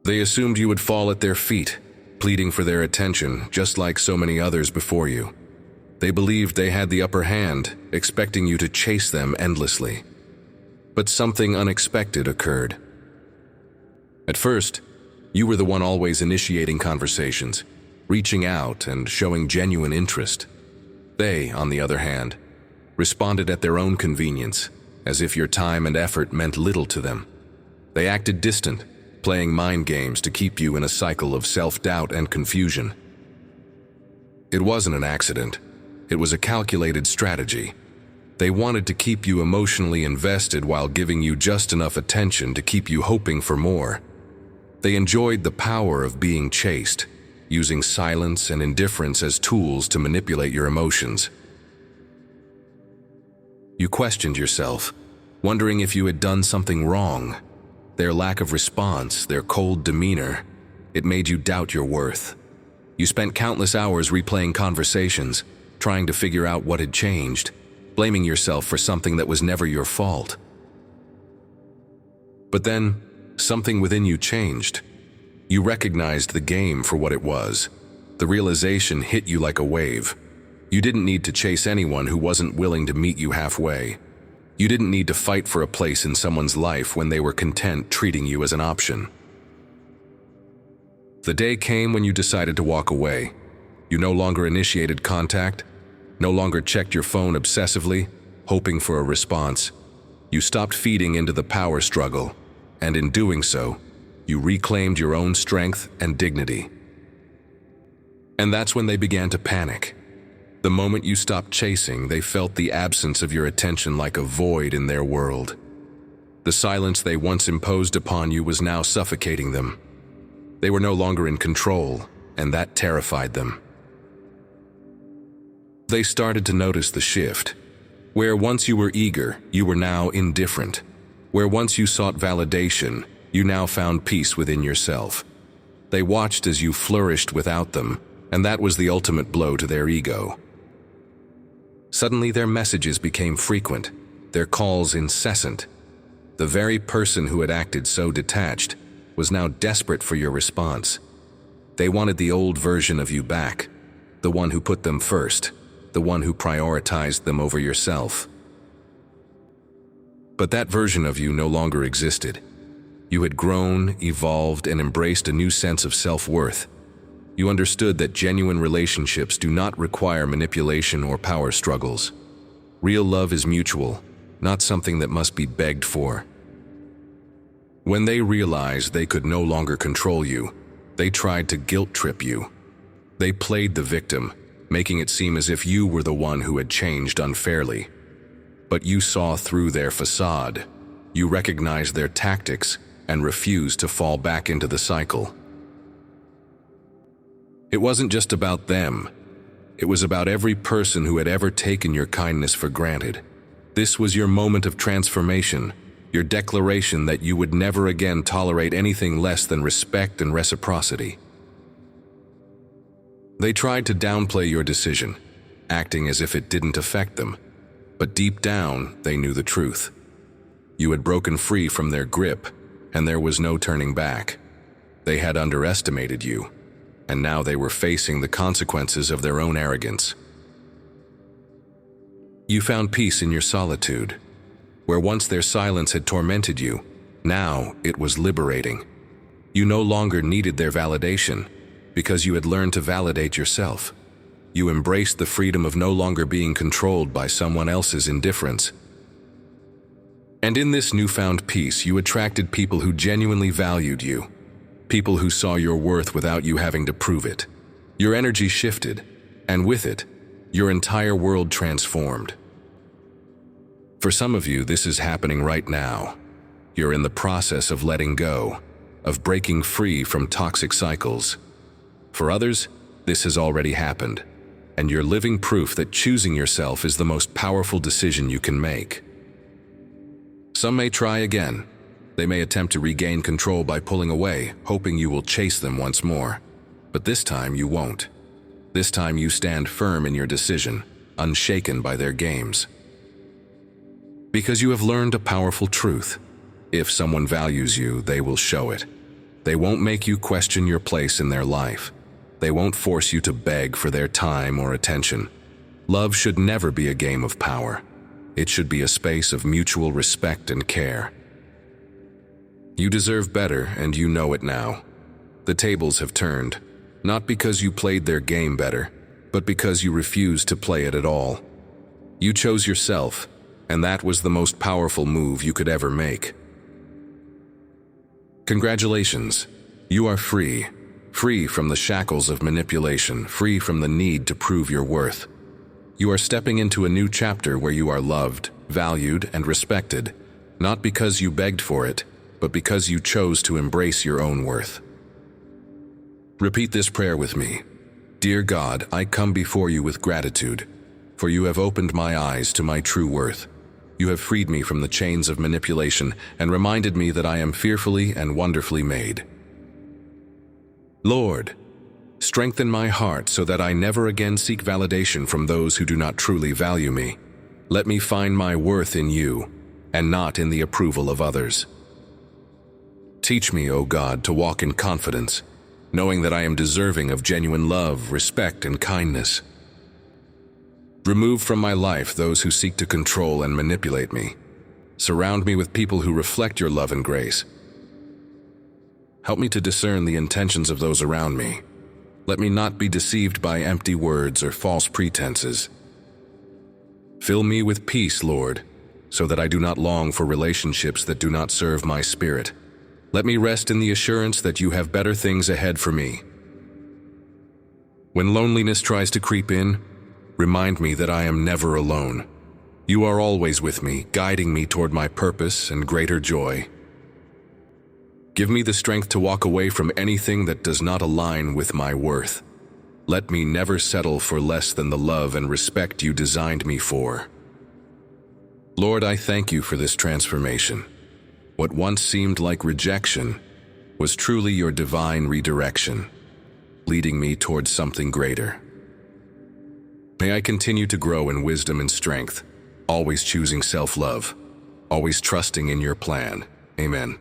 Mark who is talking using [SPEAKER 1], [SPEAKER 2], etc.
[SPEAKER 1] They assumed you would fall at their feet, pleading for their attention, just like so many others before you. They believed they had the upper hand, expecting you to chase them endlessly. But something unexpected occurred. At first, you were the one always initiating conversations, reaching out and showing genuine interest. They, on the other hand, responded at their own convenience, as if your time and effort meant little to them. They acted distant, playing mind games to keep you in a cycle of self-doubt and confusion. It wasn't an accident. It was a calculated strategy. They wanted to keep you emotionally invested while giving you just enough attention to keep you hoping for more. They enjoyed the power of being chased, using silence and indifference as tools to manipulate your emotions. You questioned yourself, wondering if you had done something wrong. Their lack of response, their cold demeanor, it made you doubt your worth. You spent countless hours replaying conversations, trying to figure out what had changed, blaming yourself for something that was never your fault. But then, something within you changed. You recognized the game for what it was. The realization hit you like a wave. You didn't need to chase anyone who wasn't willing to meet you halfway. You didn't need to fight for a place in someone's life when they were content treating you as an option. The day came when you decided to walk away. You no longer initiated contact, no longer checked your phone obsessively, hoping for a response. You stopped feeding into the power struggle, and in doing so, you reclaimed your own strength and dignity. And that's when they began to panic. The moment you stopped chasing, they felt the absence of your attention like a void in their world. The silence they once imposed upon you was now suffocating them. They were no longer in control, and that terrified them. They started to notice the shift. Where once you were eager, you were now indifferent. Where once you sought validation, you now found peace within yourself. They watched as you flourished without them, and that was the ultimate blow to their ego. Suddenly their messages became frequent, their calls incessant. The very person who had acted so detached was now desperate for your response. They wanted the old version of you back, the one who put them first, the one who prioritized them over yourself. But that version of you no longer existed. You had grown, evolved, and embraced a new sense of self-worth. You understood that genuine relationships do not require manipulation or power struggles. Real love is mutual, not something that must be begged for. When they realized they could no longer control you, they tried to guilt-trip you. They played the victim, making it seem as if you were the one who had changed unfairly. But you saw through their facade. You recognized their tactics and refused to fall back into the cycle. It wasn't just about them. It was about every person who had ever taken your kindness for granted. This was your moment of transformation, your declaration that you would never again tolerate anything less than respect and reciprocity. They tried to downplay your decision, acting as if it didn't affect them, but deep down, they knew the truth. You had broken free from their grip, and there was no turning back. They had underestimated you, and now they were facing the consequences of their own arrogance. You found peace in your solitude. Where once their silence had tormented you, now it was liberating. You no longer needed their validation, because you had learned to validate yourself. You embraced the freedom of no longer being controlled by someone else's indifference. And in this newfound peace, you attracted people who genuinely valued you, people who saw your worth without you having to prove it. Your energy shifted, and with it, your entire world transformed. For some of you, this is happening right now. You're in the process of letting go, of breaking free from toxic cycles. For others, this has already happened, and you're living proof that choosing yourself is the most powerful decision you can make. Some may try again. They may attempt to regain control by pulling away, hoping you will chase them once more. But this time you won't. This time you stand firm in your decision, unshaken by their games. Because you have learned a powerful truth. If someone values you, they will show it. They won't make you question your place in their life. They won't force you to beg for their time or attention. Love should never be a game of power. It should be a space of mutual respect and care. You deserve better, and you know it now. The tables have turned, not because you played their game better, but because you refused to play it at all. You chose yourself, and that was the most powerful move you could ever make. Congratulations. You are free. Free from the shackles of manipulation, free from the need to prove your worth. You are stepping into a new chapter where you are loved, valued, and respected, not because you begged for it, but because you chose to embrace your own worth. Repeat this prayer with me. Dear God, I come before you with gratitude, for you have opened my eyes to my true worth. You have freed me from the chains of manipulation and reminded me that I am fearfully and wonderfully made. Lord, strengthen my heart so that I never again seek validation from those who do not truly value me. Let me find my worth in you, and not in the approval of others. Teach me, O God, to walk in confidence, knowing that I am deserving of genuine love, respect, and kindness. Remove from my life those who seek to control and manipulate me. Surround me with people who reflect your love and grace. Help me to discern the intentions of those around me. Let me not be deceived by empty words or false pretenses. Fill me with peace, Lord, so that I do not long for relationships that do not serve my spirit. Let me rest in the assurance that you have better things ahead for me. When loneliness tries to creep in, remind me that I am never alone. You are always with me, guiding me toward my purpose and greater joy. Give me the strength to walk away from anything that does not align with my worth. Let me never settle for less than the love and respect you designed me for. Lord, I thank you for this transformation. What once seemed like rejection was truly your divine redirection, leading me towards something greater. May I continue to grow in wisdom and strength, always choosing self-love, always trusting in your plan. Amen.